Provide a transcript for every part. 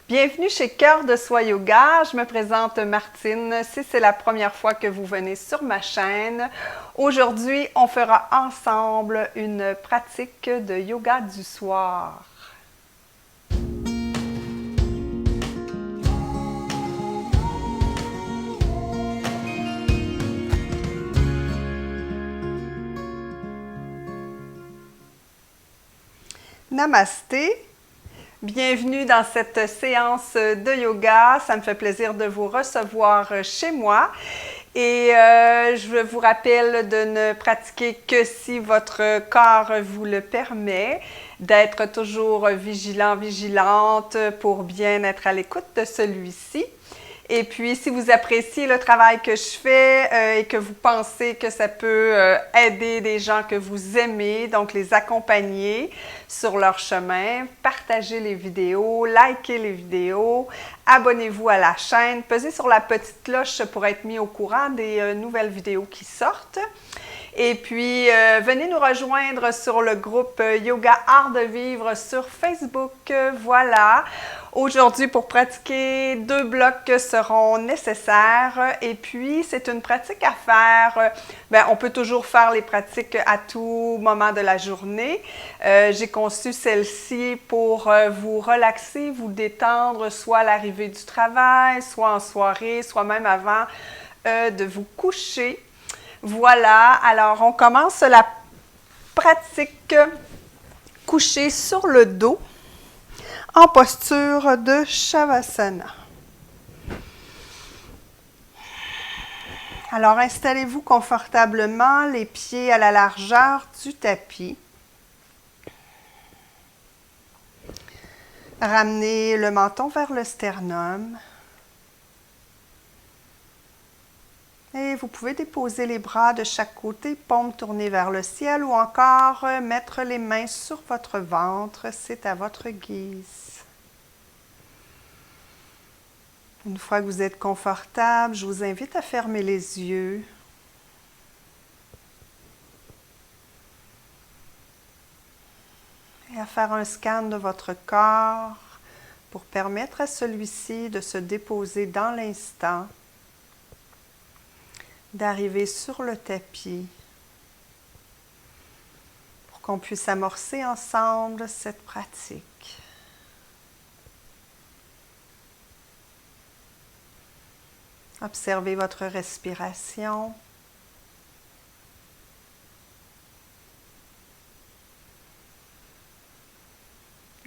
Bienvenue chez Cœur de Soi Yoga. Je me présente Martine. Si c'est la première fois que vous venez sur ma chaîne, aujourd'hui, on fera ensemble une pratique de yoga du soir. Namasté. Bienvenue dans cette séance de yoga. Ça me fait plaisir de vous recevoir chez moi. Et je vous rappelle de ne pratiquer que si votre corps vous le permet, d'être toujours vigilant, vigilante pour bien être à l'écoute de celui-ci. Et puis, si vous appréciez le travail que je fais et que vous pensez que ça peut aider des gens que vous aimez, donc les accompagner sur leur chemin, partagez les vidéos, likez les vidéos, abonnez-vous à la chaîne, pesez sur la petite cloche pour être mis au courant des nouvelles vidéos qui sortent. Et puis, venez nous rejoindre sur le groupe Yoga Art de Vivre sur Facebook. Voilà. Aujourd'hui, pour pratiquer, 2 blocs seront nécessaires. Et puis, c'est une pratique à faire. On peut toujours faire les pratiques à tout moment de la journée. J'ai conçu celle-ci pour vous relaxer, vous détendre, soit à l'arrivée du travail, soit en soirée, soit même avant de vous coucher. Voilà, alors on commence la pratique couchée sur le dos en posture de Shavasana. Alors installez-vous confortablement, les pieds à la largeur du tapis. Ramenez le menton vers le sternum. Et vous pouvez déposer les bras de chaque côté, paumes tournées vers le ciel ou encore mettre les mains sur votre ventre, c'est à votre guise. Une fois que vous êtes confortable, je vous invite à fermer les yeux. Et à faire un scan de votre corps pour permettre à celui-ci de se déposer dans l'instant, d'arriver sur le tapis pour qu'on puisse amorcer ensemble cette pratique. Observez votre respiration.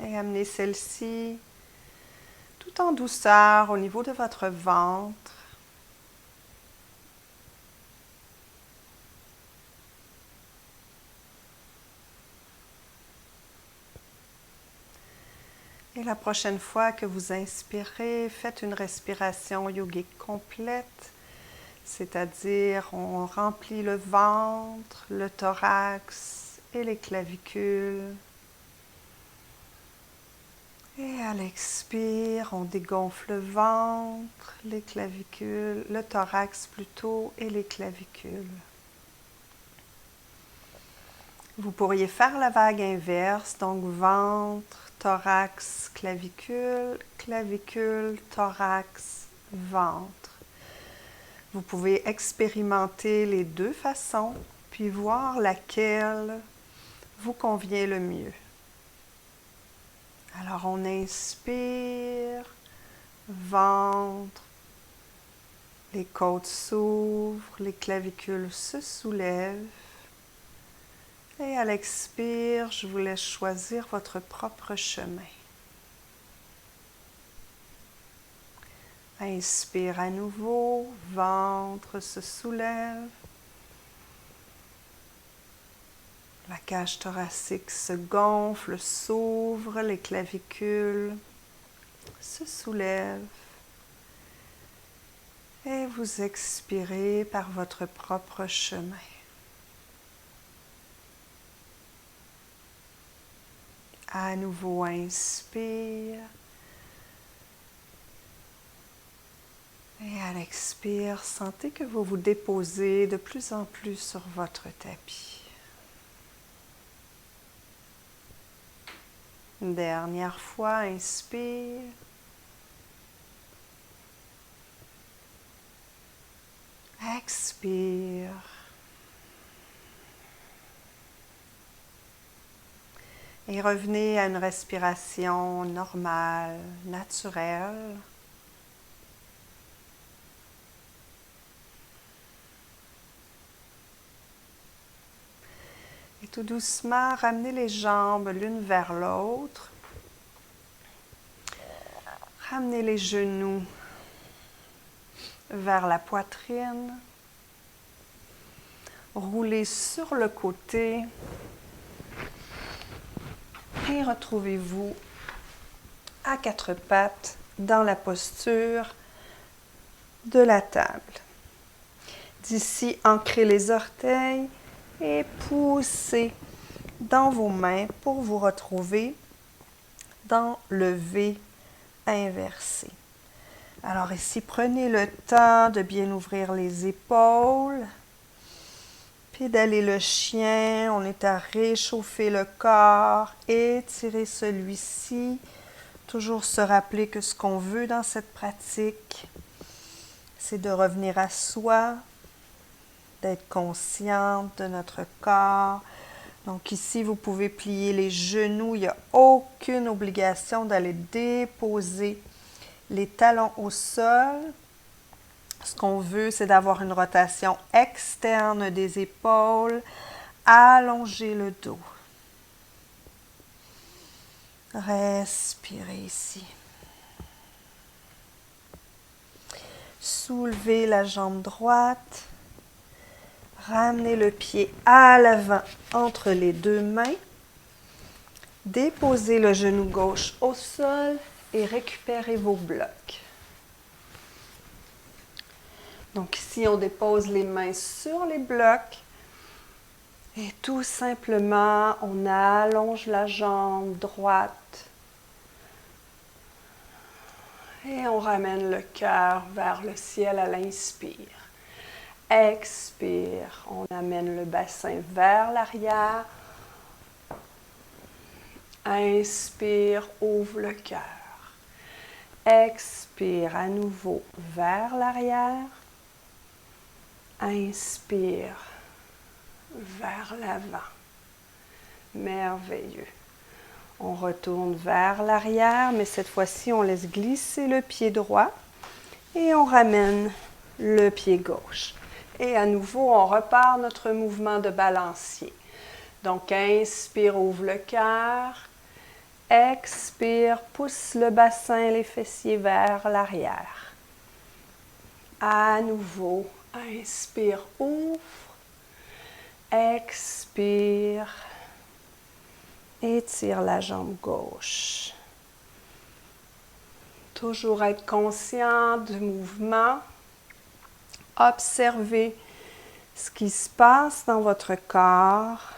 Et amenez celle-ci tout en douceur au niveau de votre ventre. Et la prochaine fois que vous inspirez, faites une respiration yogique complète, c'est-à-dire on remplit le ventre, le thorax et les clavicules. Et à l'expire, on dégonfle le ventre, les clavicules, le thorax plutôt et les clavicules. Vous pourriez faire la vague inverse, donc ventre, thorax, clavicule, clavicule, thorax, ventre. Vous pouvez expérimenter les deux façons, puis voir laquelle vous convient le mieux. Alors on inspire, ventre, les côtes s'ouvrent, les clavicules se soulèvent. Et à l'expire, je vous laisse choisir votre propre chemin. Inspire à nouveau, ventre se soulève. La cage thoracique se gonfle, s'ouvre, les clavicules se soulèvent. Et vous expirez par votre propre chemin. À nouveau, inspire. Et à l'expire, sentez que vous vous déposez de plus en plus sur votre tapis. Une dernière fois, inspire. Inspire. Et revenez à une respiration normale, naturelle. Et tout doucement, ramenez les jambes l'une vers l'autre. Ramenez les genoux vers la poitrine. Roulez sur le côté. Et retrouvez-vous à quatre pattes dans la posture de la table. D'ici, ancrez les orteils et poussez dans vos mains pour vous retrouver dans le V inversé. Alors ici, prenez le temps de bien ouvrir les épaules. Pédaler le chien, on est à réchauffer le corps, étirer celui-ci. Toujours se rappeler que ce qu'on veut dans cette pratique, c'est de revenir à soi, d'être consciente de notre corps. Donc ici, vous pouvez plier les genoux. Il n'y a aucune obligation d'aller déposer les talons au sol. Ce qu'on veut, c'est d'avoir une rotation externe des épaules, allonger le dos. Respirez ici. Soulevez la jambe droite. Ramenez le pied à l'avant entre les deux mains. Déposez le genou gauche au sol et récupérez vos blocs. Donc ici, on dépose les mains sur les blocs et tout simplement, on allonge la jambe droite et on ramène le cœur vers le ciel à l'inspire. Expire, on amène le bassin vers l'arrière. Inspire, ouvre le cœur. Expire à nouveau vers l'arrière. Inspire vers l'avant. Merveilleux. On retourne vers l'arrière, mais cette fois-ci, on laisse glisser le pied droit et on ramène le pied gauche. Et à nouveau, on repart notre mouvement de balancier. Donc, inspire, ouvre le cœur. Expire, pousse le bassin, les fessiers vers l'arrière. À nouveau, inspire, ouvre. Expire. Étire la jambe gauche. Toujours être conscient du mouvement. Observez ce qui se passe dans votre corps.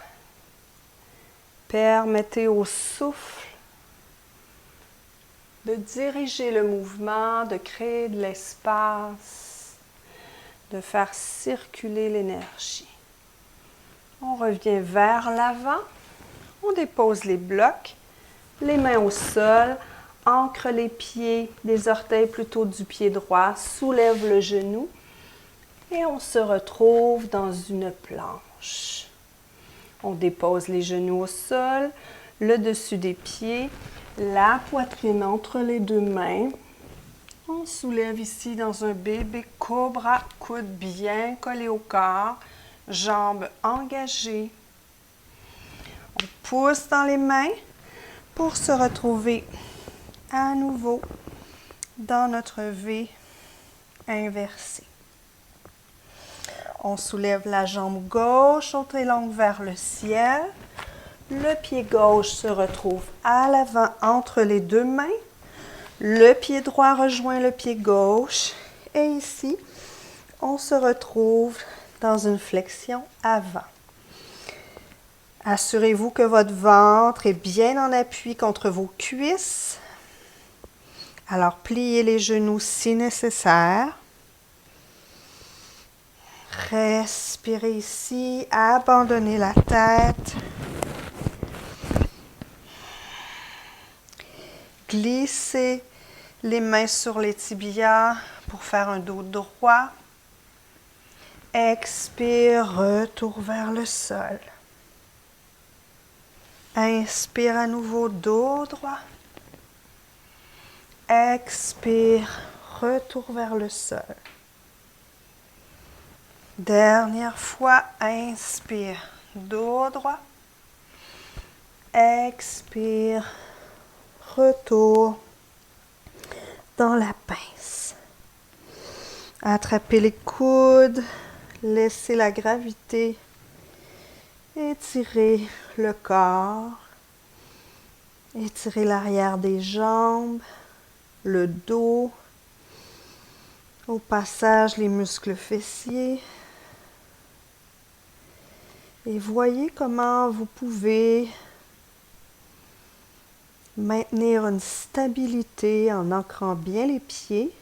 Permettez au souffle de diriger le mouvement, de créer de l'espace, de faire circuler l'énergie. On revient vers l'avant, on dépose les blocs, les mains au sol, ancre les pieds, les orteils plutôt du pied droit, soulève le genou et on se retrouve dans une planche. On dépose les genoux au sol, le dessus des pieds, la poitrine entre les deux mains. On soulève ici dans un bébé cobra, coude bien collé au corps, jambes engagées. On pousse dans les mains pour se retrouver à nouveau dans notre V inversé. On soulève la jambe gauche, haute et longue vers le ciel. Le pied gauche se retrouve à l'avant entre les deux mains. Le pied droit rejoint le pied gauche. Et ici, on se retrouve dans une flexion avant. Assurez-vous que votre ventre est bien en appui contre vos cuisses. Alors, pliez les genoux si nécessaire. Respirez ici, abandonnez la tête. Glissez les mains sur les tibias pour faire un dos droit. Expire, retour vers le sol. Inspire à nouveau, dos droit. Expire, retour vers le sol. Dernière fois, inspire, dos droit. Expire, retour dans la pince. Attrapez les coudes, laissez la gravité étirer le corps, étirez l'arrière des jambes, le dos, au passage les muscles fessiers. Et voyez comment vous pouvez maintenir une stabilité en ancrant bien les pieds,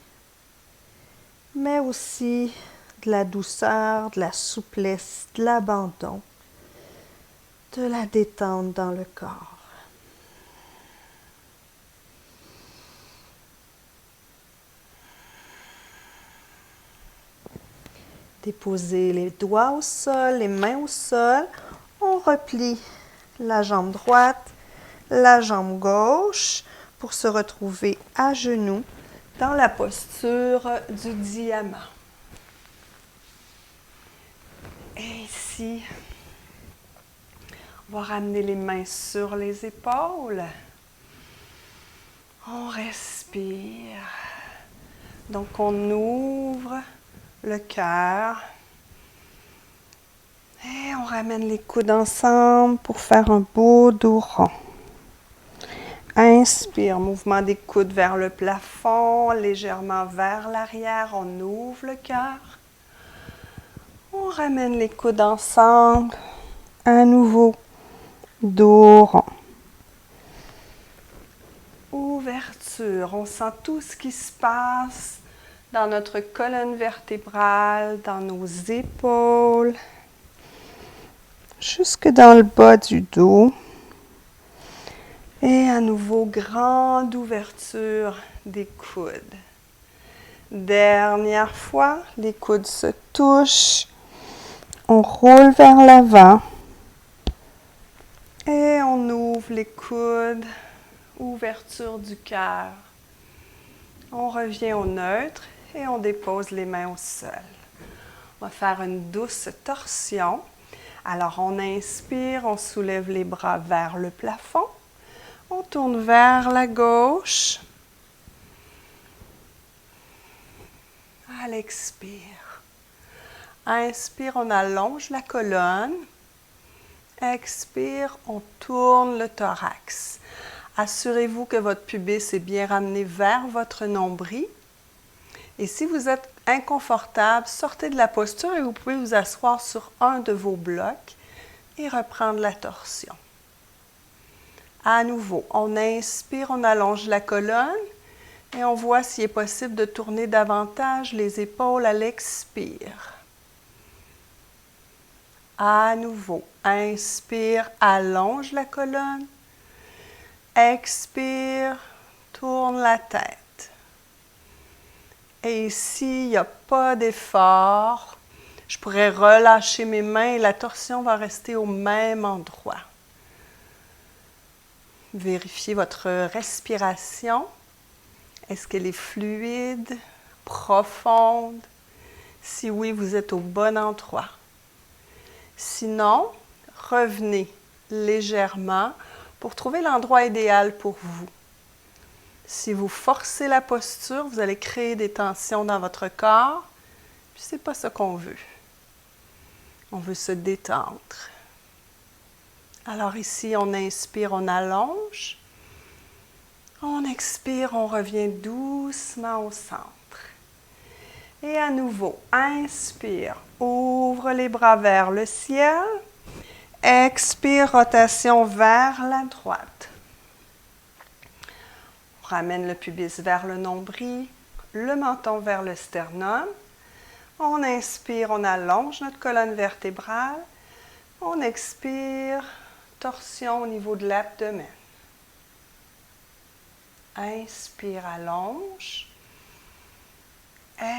mais aussi de la douceur, de la souplesse, de l'abandon, de la détente dans le corps. Déposez les doigts au sol, les mains au sol. On replie la jambe droite, la jambe gauche pour se retrouver à genoux dans la posture du diamant. Et ici, on va ramener les mains sur les épaules. On respire. Donc, on ouvre le cœur. Et on ramène les coudes ensemble pour faire un beau dos rond. Inspire, mouvement des coudes vers le plafond, légèrement vers l'arrière. On ouvre le cœur. On ramène les coudes ensemble. À nouveau, dos rond. Ouverture. On sent tout ce qui se passe dans notre colonne vertébrale, dans nos épaules, jusque dans le bas du dos. Et à nouveau, grande ouverture des coudes. Dernière fois, les coudes se touchent. On roule vers l'avant. Et on ouvre les coudes. Ouverture du cœur. On revient au neutre et on dépose les mains au sol. On va faire une douce torsion. Alors, on inspire, on soulève les bras vers le plafond. On tourne vers la gauche. À l'expire. Inspire, on allonge la colonne. Expire, on tourne le thorax. Assurez-vous que votre pubis est bien ramené vers votre nombril. Et si vous êtes inconfortable, sortez de la posture et vous pouvez vous asseoir sur un de vos blocs et reprendre la torsion. À nouveau, on inspire, on allonge la colonne et on voit s'il est possible de tourner davantage les épaules à l'expire. À nouveau, inspire, allonge la colonne. Expire, tourne la tête. Et ici, il n'y a pas d'effort. Je pourrais relâcher mes mains et la torsion va rester au même endroit. Vérifiez votre respiration. Est-ce qu'elle est fluide, profonde? Si oui, vous êtes au bon endroit. Sinon, revenez légèrement pour trouver l'endroit idéal pour vous. Si vous forcez la posture, vous allez créer des tensions dans votre corps, puis ce n'est pas ce qu'on veut. On veut se détendre. Alors ici, on inspire, on allonge. On expire, on revient doucement au centre. Et à nouveau, inspire, ouvre les bras vers le ciel. Expire, rotation vers la droite. On ramène le pubis vers le nombril, le menton vers le sternum. On inspire, on allonge notre colonne vertébrale. On expire, torsion au niveau de l'abdomen. Inspire, allonge.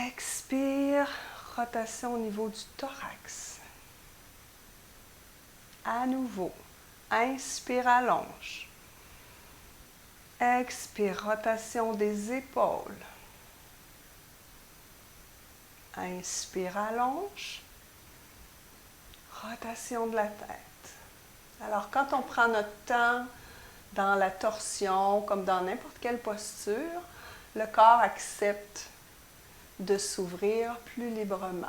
Expire, rotation au niveau du thorax. À nouveau, inspire, allonge. Expire, rotation des épaules. Inspire, allonge. Rotation de la tête. Alors, quand on prend notre temps dans la torsion, comme dans n'importe quelle posture, le corps accepte de s'ouvrir plus librement,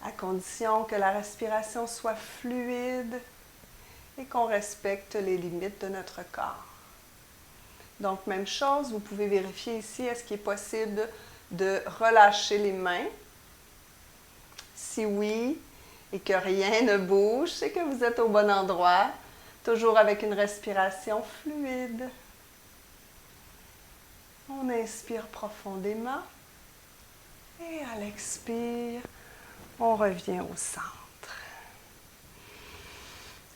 à condition que la respiration soit fluide et qu'on respecte les limites de notre corps. Donc, même chose, vous pouvez vérifier ici, est-ce qu'il est possible de relâcher les mains? Si oui, et que rien ne bouge, c'est que vous êtes au bon endroit, toujours avec une respiration fluide. On inspire profondément et à l'expire, on revient au centre.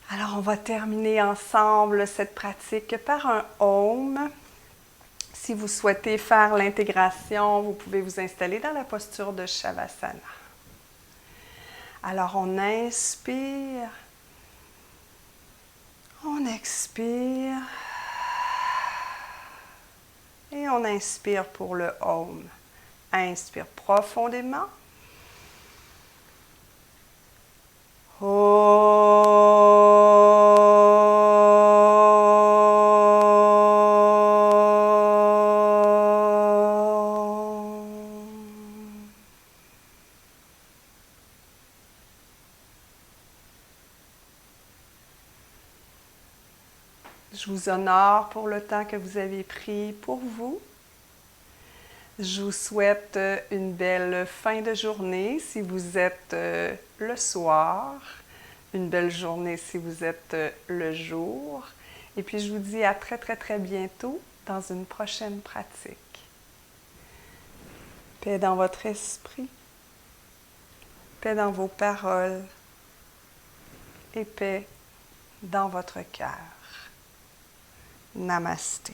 Alors, on va terminer ensemble cette pratique par un Om. Si vous souhaitez faire l'intégration, vous pouvez vous installer dans la posture de Shavasana. Alors, on inspire, on expire et on inspire pour le Om. Inspire profondément. Je vous honore pour le temps que vous avez pris pour vous. Je vous souhaite une belle fin de journée si vous êtes le soir, une belle journée si vous êtes le jour. Et puis je vous dis à très très très bientôt dans une prochaine pratique. Paix dans votre esprit, paix dans vos paroles et paix dans votre cœur. Namasté.